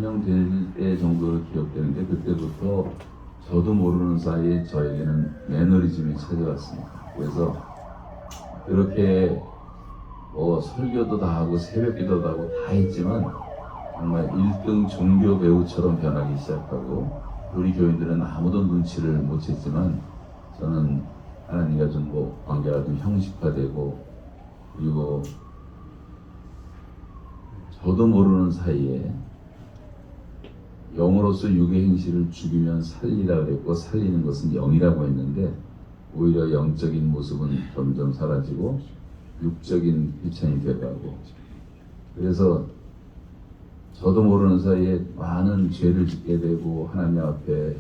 될 때 정도로 기억되는데 그때부터 저도 모르는 사이에 저에게는 매너리즘이 찾아왔습니다. 그래서 그렇게 설교도 다 하고 새벽기도도 하고 다 했지만 정말 1등 종교 배우처럼 변하기 시작하고 우리 교인들은 아무도 눈치를 못 챘지만 저는 하나님과 좀 관계가 좀 형식화되고 그리고 저도 모르는 사이에 영으로서 육의 행실을 죽이면 살리라 그랬고 살리는 것은 영이라고 했는데 오히려 영적인 모습은 점점 사라지고 육적인 휘천이 되어가고 그래서 저도 모르는 사이에 많은 죄를 짓게 되고 하나님 앞에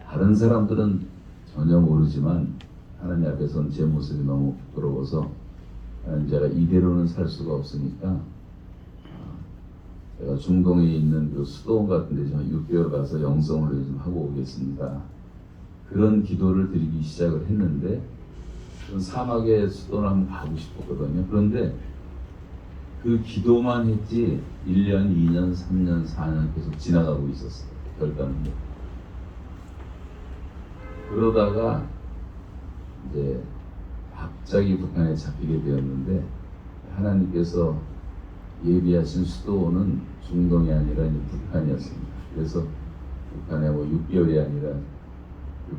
다른 사람들은 전혀 모르지만 하나님 앞에서는 제 모습이 너무 부끄러워서 제가 이대로는 살 수가 없으니까 제가 중동에 있는 그 수도원 같은 데 좀 6개월 가서 영성을 좀 하고 오겠습니다. 그런 기도를 드리기 시작을 했는데 사막의 수도원을 한번 가고 싶었거든요. 그런데 그 기도만 했지 1년, 2년, 3년, 4년 계속 지나가고 있었어요. 결단은. 그러다가 이제 갑자기 북한에 잡히게 되었는데 하나님께서 예비하신 수도원은 중동이 아니라 이제 북한이었습니다. 그래서 북한에 6개월이 아니라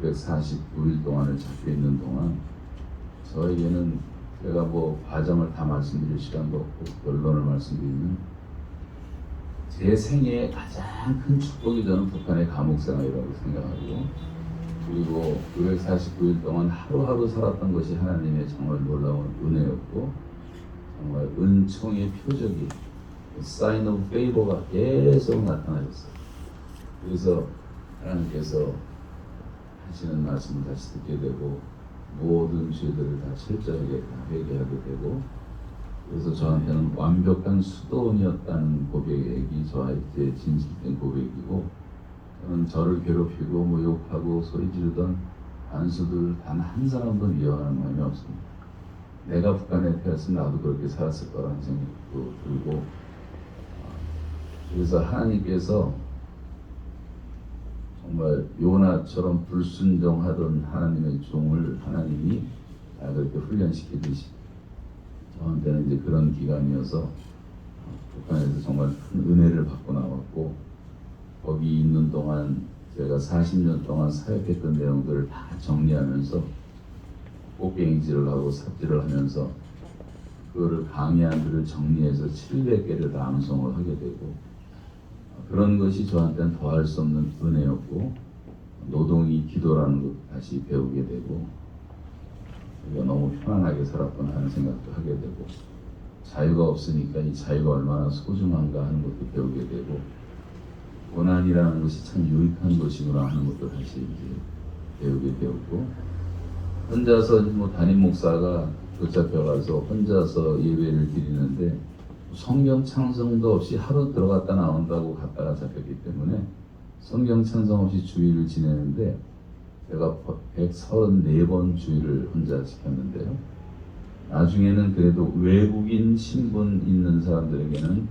649일 동안을 잡혀 있는 동안 저에게는 제가 과정을 다 말씀드릴 시간도 없고 결론을 말씀드리면 제 생애의 가장 큰 축복이 저는 북한의 감옥 생활이라고 생각하고 그리고 949일 동안 하루하루 살았던 것이 하나님의 정말 놀라운 은혜였고 정말 은총의 표적이 사인 오브 페이버가 계속 나타나셨어요. 그래서 하나님께서 하시는 말씀을 다시 듣게 되고 모든 죄들을 다 철저하게 다 회개하게 되고 그래서 저한테는 완벽한 수도원이었다는 고백이 저한테 진실된 고백이고 저는 저를 괴롭히고 모욕하고 소리 지르던 안수들 단 한 사람도 미워하는 마음이 없습니다. 내가 북한에 태어났으면 나도 그렇게 살았을 거라는 생각도 들고 그래서 하나님께서 정말 요나처럼 불순종하던 하나님의 종을 하나님이 그렇게 훈련시키듯이 저한테는 이제 그런 기간이어서 북한에서 정말 큰 은혜를 받고 나왔고 거기 있는 동안 제가 40년 동안 사역했던 내용들을 다 정리하면서 꽃갱이질을 하고 삽질을 하면서 그거를 강의한 글을 정리해서 700개를 다 암송을 하게 되고 그런 것이 저한테는 더할 수 없는 은혜였고 노동이 기도라는 것도 다시 배우게 되고 우리가 너무 편안하게 살았구나 하는 생각도 하게 되고 자유가 없으니까 이 자유가 얼마나 소중한가 하는 것도 배우게 되고 고난이라는 것이 참 유익한 것이구나 하는 것도 다시 이제 배우게 되었고 혼자서 담임 목사가 붙잡혀가서 혼자서 예배를 드리는데 성경 찬송도 없이 하루 들어갔다 나온다고 갔다가 잡혔기 때문에 성경 찬송 없이 주일을 지내는데 제가 134번 주일을 혼자 지켰는데요. 나중에는 그래도 외국인 신분 있는 사람들에게는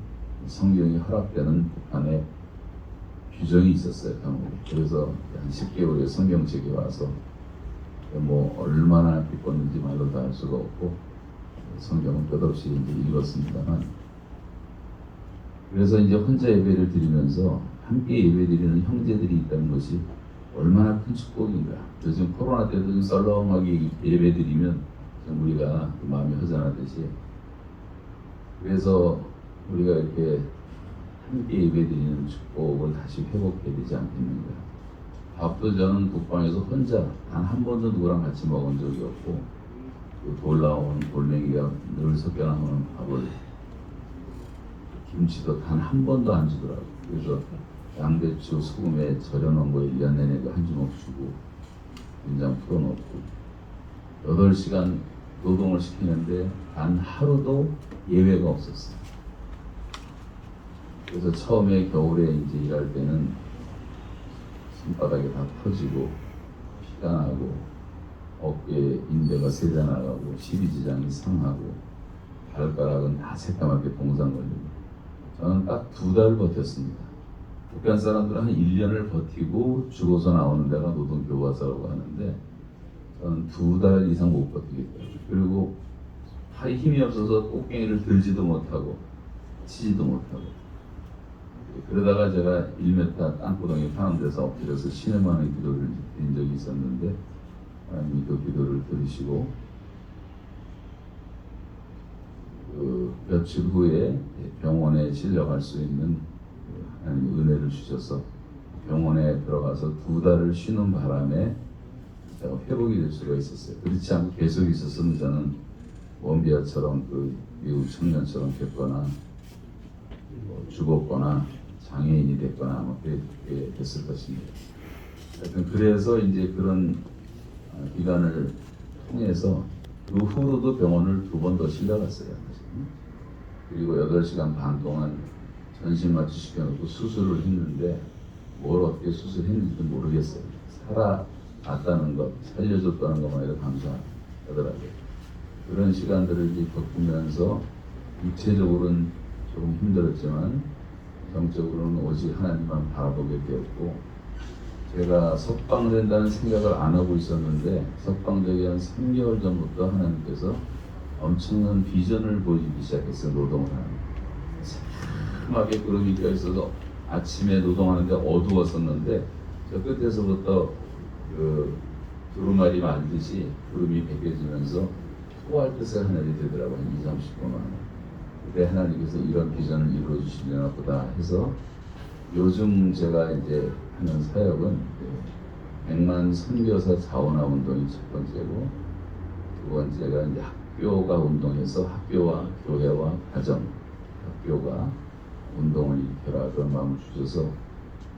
성경이 허락되는 북한에 규정이 있었어요. 그래서 한 10개월의 성경책이 와서 얼마나 기뻤는지 말로 다 할 수가 없고 성경은 끝없이 이제 읽었습니다만 그래서 이제 혼자 예배를 드리면서 함께 예배드리는 형제들이 있다는 것이 얼마나 큰 축복인가. 요즘 코로나 때도 좀 썰렁하게 예배드리면 우리가 마음이 허전하듯이 그래서 우리가 이렇게 함께 예배드리는 축복을 다시 회복해야 되지 않겠는가. 밥도 저는 국방에서 혼자 단 한 번도 누구랑 같이 먹은 적이 없고 돌 나오는 돌멩이가 늘 섞여 나오는 밥을 김치도 단 한 번도 안 주더라고요. 그래서 양배추 소금에 절여놓은 거 1년 내내 한 주먹 주고 된장 풀어놓고 8시간 노동을 시키는데 단 하루도 예외가 없었어요. 그래서 처음에 겨울에 이제 일할 때는 손바닥이 다 터지고 피가 나고 어깨에 인대가 세져 나가고 십이지장이 상하고 발가락은 다 새까맣게 동상 걸리고 저는 딱 2달 버텼습니다. 북한 사람들은 한 1년을 버티고 죽어서 나오는 데가 노동교과서라고 하는데 저는 2달 이상 못 버티겠더라고요. 그리고 팔이 힘이 없어서 꽃갱이를 들지도 못하고 치지도 못하고 그러다가 제가 1m 땅구덩이 파는 데서 엎드려서 신음하는 기도를 드린 적이 있었는데 하나님이 그 기도를 들으시고 그 며칠 후에 병원에 실려갈 수 있는 하나님의 은혜를 주셔서 병원에 들어가서 2달을 쉬는 바람에 제가 회복이 될 수가 있었어요. 그렇지 않고 계속 있었으면 저는 원비아처럼 그 미국 청년처럼 됐거나 죽었거나 장애인이 됐거나 아마 그렇게 됐을 것입니다. 하여튼 그래서 이제 그런 기간을 통해서 그 후로도 병원을 2번 더 실려갔어요. 그리고 8시간 반 동안 전신 마취 시켜놓고 수술을 했는데 뭘 어떻게 수술했는지도 모르겠어요. 살아났다는 것, 살려줬다는 것만 해도 감사하더라고요. 그런 시간들을 이제 겪으면서 육체적으로는 조금 힘들었지만 영적으로는 오직 하나님만 바라보게 되었고 제가 석방된다는 생각을 안 하고 있었는데 석방되기 한 3개월 전부터 하나님께서 엄청난 비전을 보여주기 시작했어요. 노동을 하는 새하게 구름이 껴있어서 아침에 노동하는데 어두웠었는데 저 끝에서부터 그 두루마리 말듯이 구름이 벗겨지면서 토할 뜻의 하늘이 되더라고요. 한 20-30분만. 그때 하나님께서 이런 비전을 이루어 주시려나 보다 해서 요즘 제가 이제 하는 사역은 100만 선교사 자원화 운동이 첫 번째고 두 번째가 이제 학교가 운동해서 학교와 교회와 가정, 학교가 운동을 일으켜라 그런 마음을 주셔서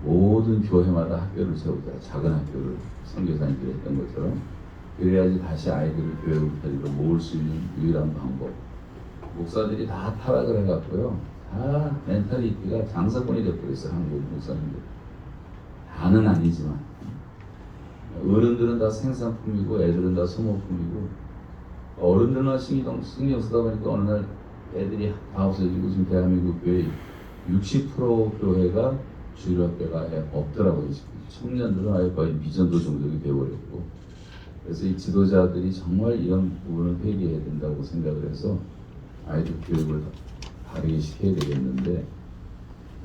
모든 교회마다 학교를 세우자. 작은 학교를 선교사님들이 했던 것처럼 그래야지 다시 아이들을 교회 울타리로 모을 수 있는 유일한 방법. 목사들이 다 타락을 해갖고요. 다 멘탈리티가 장사꾼이 돼버렸어요. 한국 목사님들. 다는 아니지만 어른들은 다 생산품이고 애들은 다 소모품이고 어른들만 신경 쓰다 보니까 어느 날 애들이 다 없어지고 지금 대한민국 교회 60% 교회가 주일 학교가 없더라고요. 청년들은 아예 거의 미전도 종족이 되어버렸고 그래서 이 지도자들이 정말 이런 부분을 회개해야 된다고 생각을 해서 아이들 교육을 바르게 시켜야 되겠는데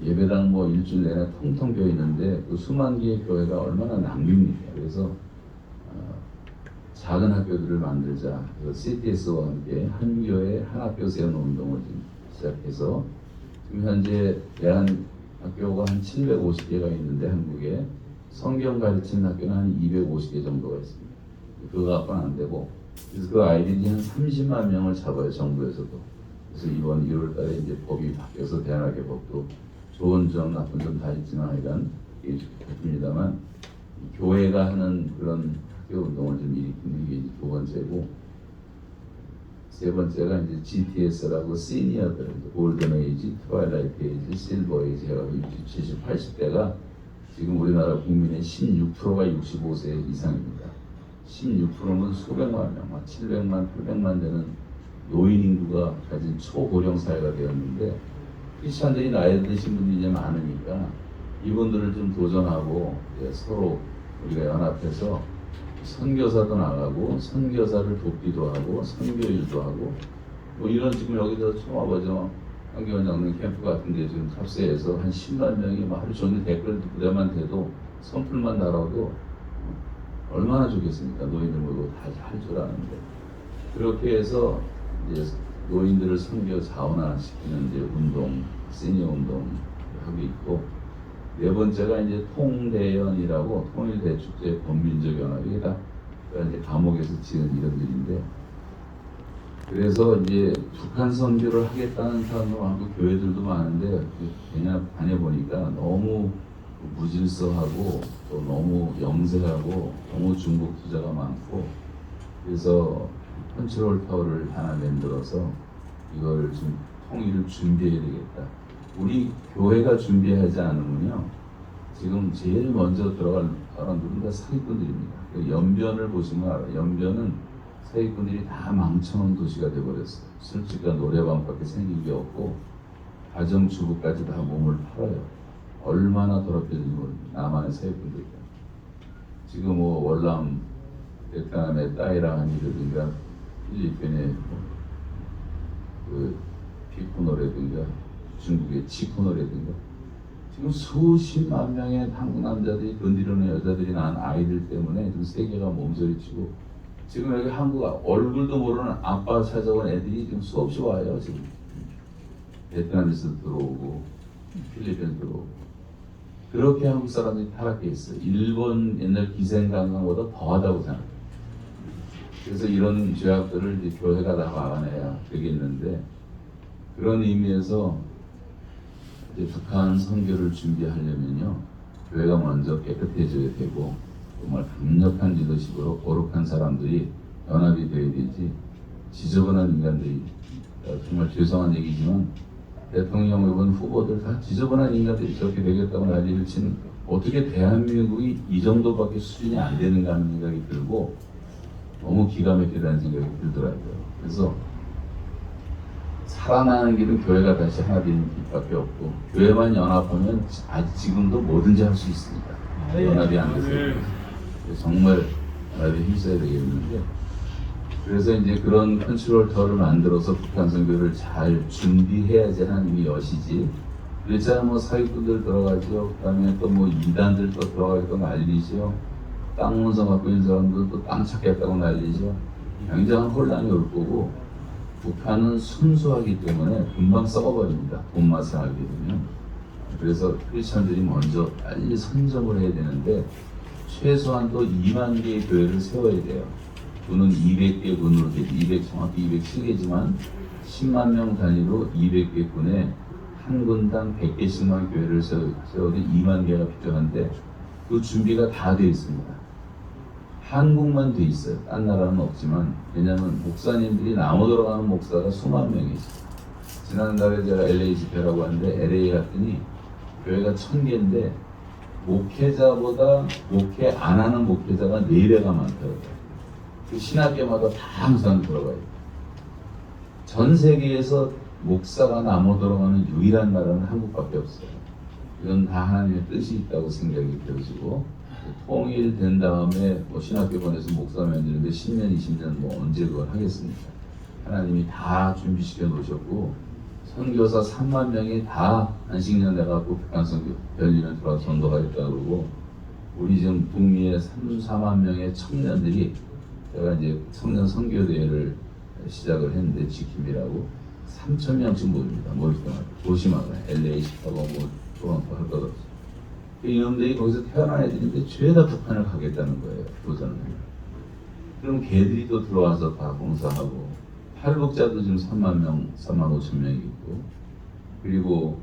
예배당 뭐 일주일 내내 텅텅 비어 있는데 그 수만 개의 교회가 얼마나 낭비입니까? 그래서 작은 학교들을 만들자. 그래서 CTS와 함께 한 교회 한 학교 세우는 운동을 지금 시작해서 지금 현재 대한 학교가 한 750개가 있는데 한국에 성경 가르치는 학교는 한 250개 정도가 있습니다. 그거 갖고는 안 되고 그래서 그 아이들이 한 30만 명을 잡아요. 정부에서도. 그래서 이번 1월 달에 이제 법이 바뀌어서 대안학교법도 좋은 점 나쁜 점 다 있지만 하여간 이게 좋습니다만 교회가 하는 그런 학교 운동을 좀 일으키는 게 두 번째고 세 번째가 이제 GTS라고 시니어들 골든 에이지, 트와일라이트 에이지, 실버 에이지 해가지고 60, 70, 80대가 지금 우리나라 국민의 16%가 65세 이상입니다. 16%는 수백만 명, 700만, 800만 되는 노인 인구가 가진 초고령 사회가 되었는데 크리스찬들이 나이 드신 분들이 이제 많으니까 이분들을 좀 도전하고 서로 우리가 연합해서 선교사도 나가고 선교사를 돕기도 하고 선교일도 하고 뭐 이런 지금 여기서 청와버저 한교원장님 캠프 같은 데 지금 탑세해서 한 10만 명이 뭐 하루 종일 댓글 부대만 대도 선풀만 달아도 얼마나 좋겠습니까? 노인들 모두 다 할 줄 아는데 그렇게 해서 이제 노인들을 선교 자원화시키는 이제 운동, 시니어 운동 하고 있고 네 번째가 이제 통대연이라고 통일대축제 범민족 연합이다. 이제 감옥에서 지은 이름들인데 그래서 이제 북한 선교를 하겠다는 사람도 많고 교회들도 많은데 그냥 다녀보니까 너무 무질서하고 또 너무 영세하고 너무 중국 투자가 많고 그래서 컨트롤 타워를 하나 만들어서 이걸 좀 통일을 준비해야 되겠다. 우리 교회가 준비하지 않으면요 지금 제일 먼저 들어갈 사람들은 다 사기꾼들입니다. 그 연변을 보시면 알아요. 연변은 사기꾼들이 다 망쳐놓은 도시가 돼버렸어요. 술집과 노래방밖에 생긴 게 없고 가정주부까지 다 몸을 팔아요. 얼마나 더럽혀진지 모릅니다. 남한의 사회분들과. 지금 뭐 월남, 베트남의 따이랑이라든가 필리핀의 그 피코노라든가 중국의 치코노라든가 지금 수십만 명의 한국 남자들이 건드리는 여자들이 낳은 아이들 때문에 지금 세계가 몸서리치고 지금 여기 한국 얼굴도 모르는 아빠 찾아온 애들이 지금 수없이 와요. 지금 베트남에서 들어오고 필리핀 들어오고 그렇게 한국 사람들이 타락해 있어요. 일본 옛날 기생강강보다 더하다고 생각해요. 그래서 이런 죄악들을 이제 교회가 다 막아내야 되겠는데 그런 의미에서 이제 북한 선교를 준비하려면요 교회가 먼저 깨끗해져야 되고 정말 강력한 리더십으로 거룩한 사람들이 연합이 되어야 되지 지저분한 인간들이 정말 죄송한 얘기지만 대통령 이번 후보들 다 지저분한 인간들이 저렇게 되겠다고 난리를 치는 어떻게 대한민국이 이 정도밖에 수준이 안 되는가 하는 생각이 들고 너무 기가 막히다는 생각이 들더라고요. 그래서 살아나는 길은 교회가 다시 하나 되는 길밖에 없고 교회만 연합하면 아직 지금도 뭐든지 할 수 있습니다. 연합이 안 돼서 정말 연합에 힘써야 되겠는데 그래서 이제 그런 컨트롤 터를 만들어서 북한 선교를 잘 준비해야지 하나님이 여시지 그렇지 않으면 뭐 사기꾼들 들어가죠. 그 다음에 또 뭐 이단들 또 들어가겠다고 난리죠. 땅 문서 갖고 있는 사람들 또 땅 찾겠다고 난리죠. 굉장한 혼란이 올 거고 북한은 순수하기 때문에 금방 썩어버립니다. 돈 맛을 알게 되면. 그래서 크리스천들이 먼저 빨리 선점을 해야 되는데 최소한 또 2만 개의 교회를 세워야 돼요. 군은 200개 군으로 되지, 정확히 207개지만 10만 명 단위로 200개 군에 한 군당 100개씩만 교회를 세워도 2만 개가 필요한데 그 준비가 다 되어 있습니다. 한국만 돼 있어요. 딴 나라는 없지만 왜냐하면 목사님들이 나무 들어가는 목사가 수만 명이 있어요. 지난달에 제가 LA 집회라고 하는데 LA 갔더니 교회가 1000개인데 목회자보다 목회 안 하는 목회자가 4배가 많더라고요. 그 신학교마다 다 항상 들어가요. 전 세계에서 목사가 나무 들어가는 유일한 나라는 한국밖에 없어요. 이건 다 하나님의 뜻이 있다고 생각이 되어지고 통일된 다음에 뭐 신학교 보내서 목사 만드는데 10년, 20년 뭐 언제 그걸 하겠습니까? 하나님이 다 준비시켜 놓으셨고 선교사 3만 명이 다 안식년 내가지고 북한 선교 열리면 들어와서 전도하겠다 그러고 우리 지금 북미에 3, 4만 명의 청년들이 제가 이제 청년 선교대회를 시작을 했는데 지킴이라고 3,000명씩 모입니다. 모일 때마다 도시마다 LA, 시카고, 뭐 토론토 할 것 없이 이놈들이 거기서 태어난 애들인데 죄다 북한을 가겠다는 거예요. 도전을. 그럼 걔들이 또 들어와서 다 봉사하고 탈북자도 지금 3만 명, 3만 5천 명이 있고 그리고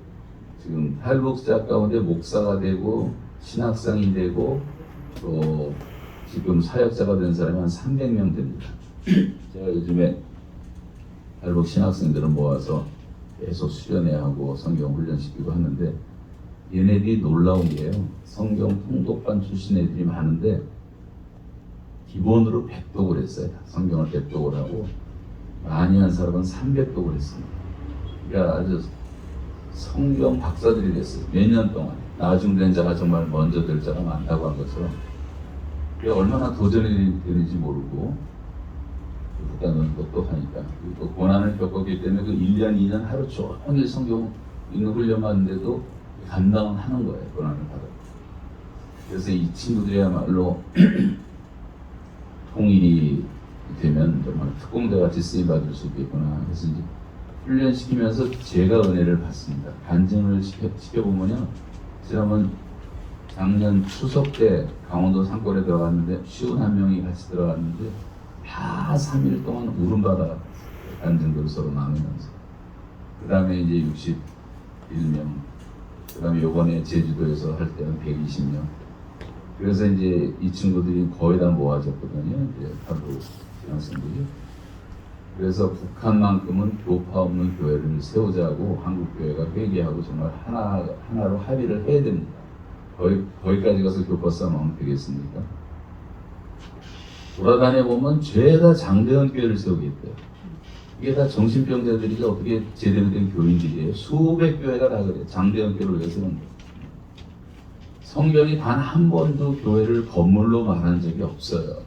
지금 탈북자 가운데 목사가 되고 신학생이 되고 또 지금 사역자가 된 사람이 한 300명 됩니다. 제가 요즘에 탈북 신학생들을 모아서 계속 수련회하고 성경 훈련시키고 하는데 얘네들이 놀라운 게요. 성경 통독반 출신 애들이 많은데 기본으로 100독을 했어요. 성경을 100독을 하고 많이 한 사람은 300독을 했습니다. 그러니까 아주 성경 박사들이 됐어요. 몇 년 동안. 나중된 자가 정말 먼저 될 자가 많다고 한 것처럼 그게 얼마나 도전이 되는지 모르고 북한은 똑똑하니까 또 고난을 겪었기 때문에 그 1년, 2년 하루 종일 성경 읽는 훈련 받는데도 감당은 하는 거예요. 고난을 받아. 그래서 이 친구들이야말로 통일이 되면 정말 특공대 같이 쓰임 받을 수 있겠구나. 그래서 이제 훈련시키면서 제가 은혜를 받습니다. 간증을 시켜보면요. 지난번 작년 추석 때 강원도 산골에 들어갔는데 51명이 같이 들어갔는데 다 3일 동안 울음받아 간증들을 서로 나누면서 그 다음에 이제 61명 그 다음에 요번에 제주도에서 할 때는 120명 그래서 이제 이 친구들이 거의 다 모아졌거든요. 이제 하루 신학생들이 그래서 북한만큼은 교파 없는 교회를 세우자고 한국교회가 회개하고 정말 하나로 합의를 해야 됩니다. 거기까지 가서 교파 싸움하면 되겠습니까? 돌아다녀 보면 죄다 장대원 교회를 세우겠대요. 이게 다 정신병자들이지 어떻게 제대로 된 교인들이에요. 수백 교회가 다 그래요. 장대현 교회를 위해서는. 성경이 단 한 번도 교회를 건물로 말한 적이 없어요.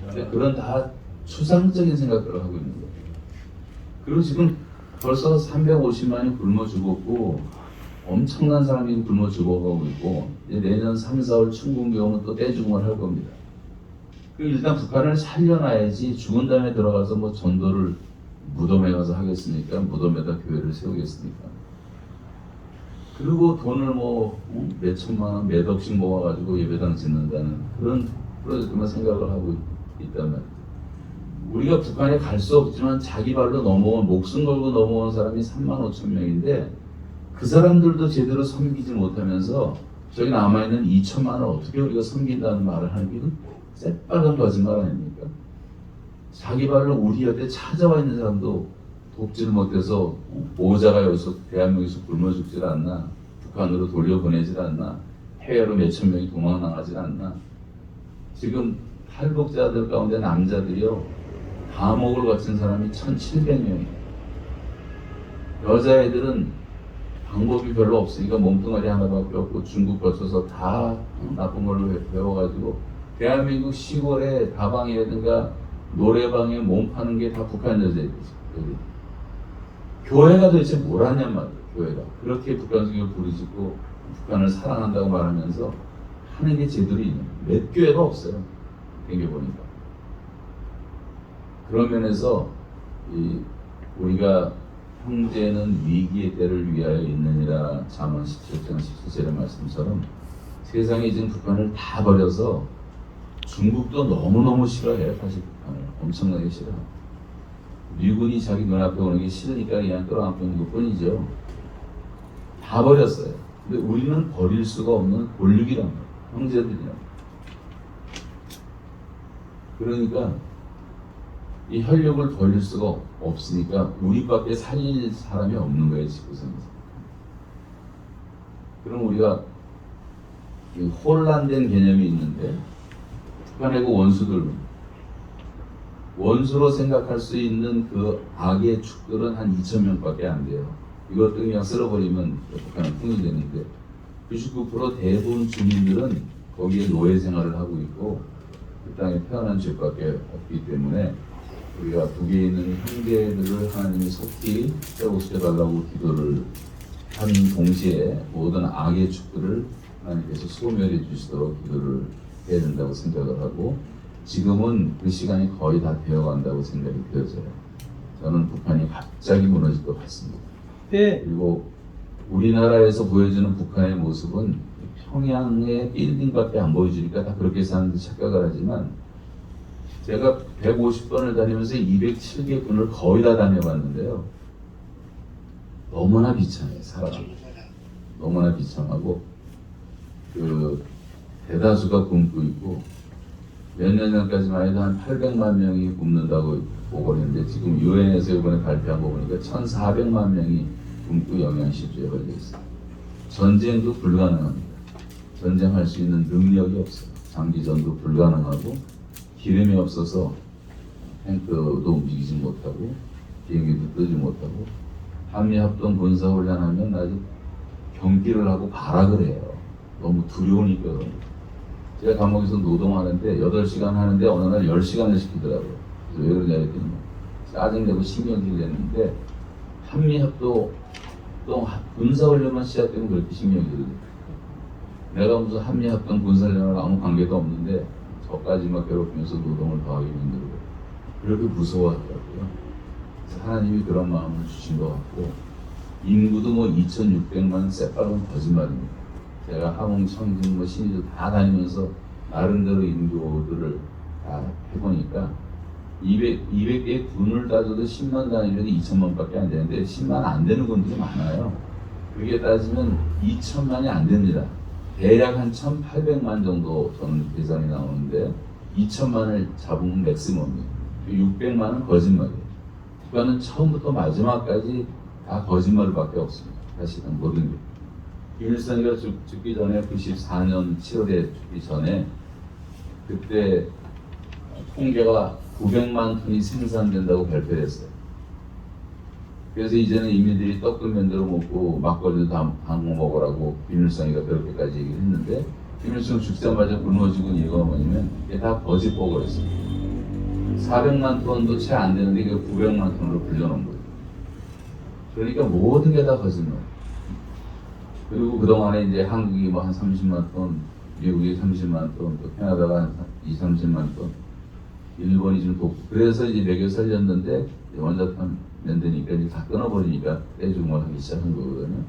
근데 그런 다 추상적인 생각들을 하고 있는 거예요. 그리고 지금 벌써 350만이 굶어 죽었고 엄청난 사람이 굶어 죽어가고 있고 이제 내년 3, 4월 춘궁기 오면 또 떼죽음을 할 겁니다. 일단 북한을 살려놔야지 죽은 다음에 들어가서 뭐 전도를 무덤에 가서 하겠습니까? 무덤에다 교회를 세우겠습니까? 그리고 돈을 뭐 몇 천만 원, 몇 억씩 모아가지고 예배당 짓는다는 그런 프로젝트만 생각을 하고 있다면 우리가 북한에 갈 수 없지만 자기 발로 넘어온 목숨 걸고 넘어온 사람이 3만 5천 명인데 그 사람들도 제대로 섬기지 못하면서 저기 남아있는 2천만을 어떻게 우리가 섬긴다는 말을 하는 게 새빨간 거짓말 아닙니까? 자기 발로 우리 곁에 찾아와 있는 사람도 돕지를 못해서 보호자가 여기서 대한민국에서 굶어 죽질 않나, 북한으로 돌려보내질 않나, 해외로 몇천 명이 도망나가질 않나. 지금 탈북자들 가운데 남자들이요 감옥을 거친 사람이 1,700명이에요. 여자애들은 방법이 별로 없으니까 몸뚱아리 하나밖에 없고 중국 거쳐서 다 나쁜 걸로 배워가지고 대한민국 시골에 다방이라든가 노래방에 몸 파는 게 다 북한 여자애들이죠. 교회가 도대체 뭘 하냔 말이에요. 교회가 그렇게 북한 성경을 부르짖고 북한을 사랑한다고 말하면서 하는 게 제대로 있는 몇 교회가 없어요. 댕겨보니까. 그런 면에서 우리가 형제는 위기의 때를 위하여 있느니라 잠언 17장 17절의 말씀처럼 세상이 지금 북한을 다 버려서 중국도 너무너무 싫어해요. 사실 북한을 엄청나게 싫어해요. 미군이 자기 눈앞에 오는 게 싫으니까 그냥 끌어안고 있는 것 뿐이죠. 다 버렸어요. 근데 우리는 버릴 수가 없는 본육이란 말이에요. 형제들이란 말이에요. 그러니까 이 혈육을 벌릴 수가 없으니까 우리밖에 살릴 사람이 없는 거예요. 지구상에서. 그럼 우리가 혼란된 개념이 있는데 북한의 그 원수로 생각할 수 있는 그 악의 축들은 한 2,000명밖에 안 돼요. 이것도 그냥 쓸어버리면 북한은 통일되는데 99% 대부분 주민들은 거기에 노예 생활을 하고 있고 그 땅에 태어난 죄밖에 없기 때문에 우리가 북에 있는 형제들을 하나님이 속히 회복시켜달라고 기도를 하는 동시에 모든 악의 축들을 하나님께서 소멸해 주시도록 기도를 해야 된다고 생각을 하고 지금은 그 시간이 거의 다 되어간다고 생각이 되어져요. 저는 북한이 갑자기 무너질 것 같습니다. 네. 그리고 우리나라에서 보여주는 북한의 모습은 평양의 빌딩밖에 안 보여주니까 다 그렇게 사람들이 착각을 하지만 제가 150번을 다니면서 207개 군을 거의 다 다녀봤는데요. 너무나 비참해요. 사람이. 너무나 비참하고 그 대다수가 굶고 있고 몇 년 전까지만 해도 한 800만 명이 굶는다고 보고 있는데 지금 유엔에서 이번에 발표한 거 보니까 1,400만 명이 굶고 영양실조에 걸려 있어요. 전쟁도 불가능합니다. 전쟁할 수 있는 능력이 없어요. 장기전도 불가능하고 기름이 없어서 탱크도 움직이지 못하고 비행기도 뜨지 못하고 한미합동 군사훈련하면 아주 경기를 하고 발악을 해요. 너무 두려우니까 그럽니다. 제가 감옥에서 노동하는데 8시간 하는데 어느 날 10시간을 시키더라고요. 그래서 왜 그러냐 했더니 짜증내고 신경질 냈는데 한미합동 군사훈련만 시작되면 그렇게 신경질을 내요. 내가 무슨 한미합동 군사훈련하고 아무 관계도 없는데 저까지 막 괴롭히면서 노동을 더 하기 힘들고 그렇게 무서워하더라고요. 그래서 하나님이 그런 마음을 주신 것 같고 인구도 뭐 2,600만 새빨간 거짓말입니다. 제가 함흥, 청진, 뭐 신의주 다 다니면서 나름대로 인구들을 다 해보니까 200개의 군을 따져도 10만 단위라도 2천만밖에 안 되는데 10만 안 되는 군들이 많아요. 그게 따지면 2천만이 안 됩니다. 대략 한 1,800만 정도 저는 계산이 나오는데 2천만을 잡으면 맥시멈이에요. 600만은 거짓말이에요. 북한은 처음부터 마지막까지 다 거짓말밖에 없습니다. 사실은 모든 게. 김일성이가 죽기 전에 94년 7월에 죽기 전에 그때 통계가 900만 톤이 생산된다고 발표했어요. 그래서 이제는 이민들이 떡도 만들어 먹고 막걸리도 다 먹으라고 김일성이가 그렇게까지 얘기를 했는데 김일성 죽자마자 굶어지고 이유가 뭐냐면 이게 다 거짓 보고였어요. 400만 톤도 채 안 되는데 이게 900만 톤으로 불려놓은 거예요. 그러니까 모든 게 다 거짓말. 그리고 그동안에 이제 한국이 뭐 한 30만 톤, 미국이 30만 톤, 또 캐나다가 한 30만 톤, 일본이 좀 돕고 그래서 이제 먹여 살렸는데 원자탄 만드니까 이제 다 끊어버리니까 떼죽음을 하기 시작한 거거든요.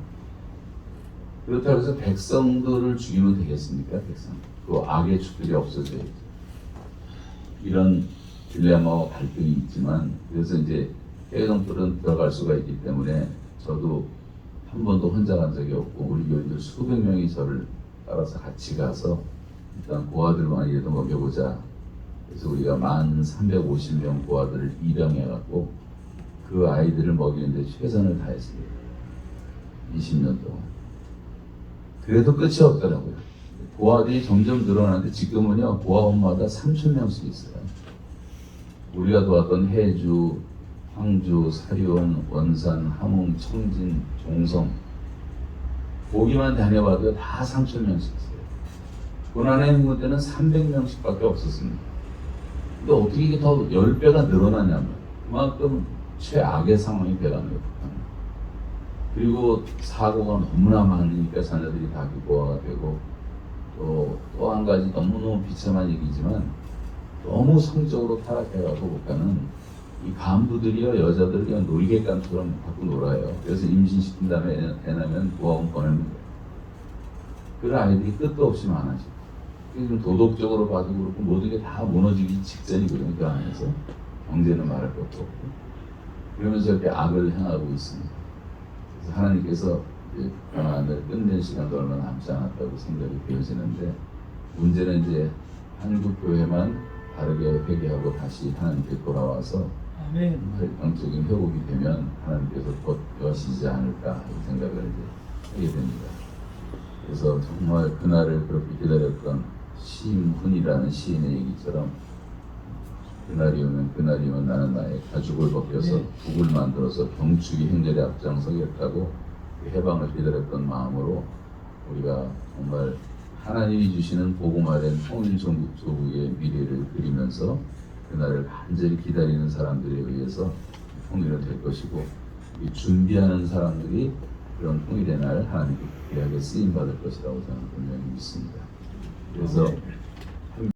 그렇다고 해서 백성들을 죽이면 되겠습니까? 백성. 그 악의 축들이 없어져야죠. 이런 딜레마와 갈등이 있지만 그래서 이제 해외정들은 들어갈 수가 있기 때문에 저도 한 번도 혼자 간 적이 없고 우리 교인들 수백 명이 저를 따라서 같이 가서 일단 고아들만이라도 먹여보자. 그래서 우리가 1,350명 고아들을 입양해갖고 그 아이들을 먹이는데 최선을 다했습니다. 20년 동안. 그래도 끝이 없더라고요. 고아들이 점점 늘어나는데 지금은요 고아원마다 3,000명씩 있어요. 우리가 도왔던 해주, 황주, 사리원, 원산, 함흥, 청진, 종성 거기만 다녀봐도 다 3,000명씩 있어요. 고난의 행군 때는 300명씩밖에 없었습니다. 근데 어떻게 이게 더 10배가 늘어나냐면 그만큼 최악의 상황이 돼가네요. 그리고 사고가 너무나 많으니까 자녀들이 다 고아가 되고 또 한 가지 너무너무 비참한 얘기지만 너무 성적으로 타락해가고 북한은 이 간부들이요 여자들을 그냥 놀이개감처럼 갖고 놀아요. 그래서 임신시킨 다음에 애 낳으면 고아원 보내는 거예요. 그런 아이들이 끝도 없이 많아지고 좀 도덕적으로 봐도 그렇고 모든 게 다 무너지기 직전이거든요. 그 안에서 경제는 말할 것도 없고 그러면서 이렇게 악을 행하고 있습니다. 그래서 하나님께서 북한을 끝낸 시간도 얼마 남지 않았다고 생각이 되어지는데 문제는 이제 한국 교회만 바르게 회개하고 다시 하나님께 돌아와서 아멘. 영적인 회복이 되면 하나님께서 곧 여시지 않을까 이 생각을 이제 하게 됩니다. 그래서 정말 그날을 그렇게 기다렸던 심훈이라는 시인의 얘기처럼 그날이 오면 나는 나의 가죽을 벗겨서 북을 만들어서 경축이 행렬에 앞장서겠다고 해방을 기다렸던 마음으로 우리가 정말 하나님이 주시는 복음 아래 통일조국의 미래를 그리면서 그날을 간절히 기다리는 사람들에 의해서 통일은 될 것이고 준비하는 사람들이 그런 통일의 날 하나님께 귀하게 쓰임받을 것이라고 저는 분명히 믿습니다. 그래서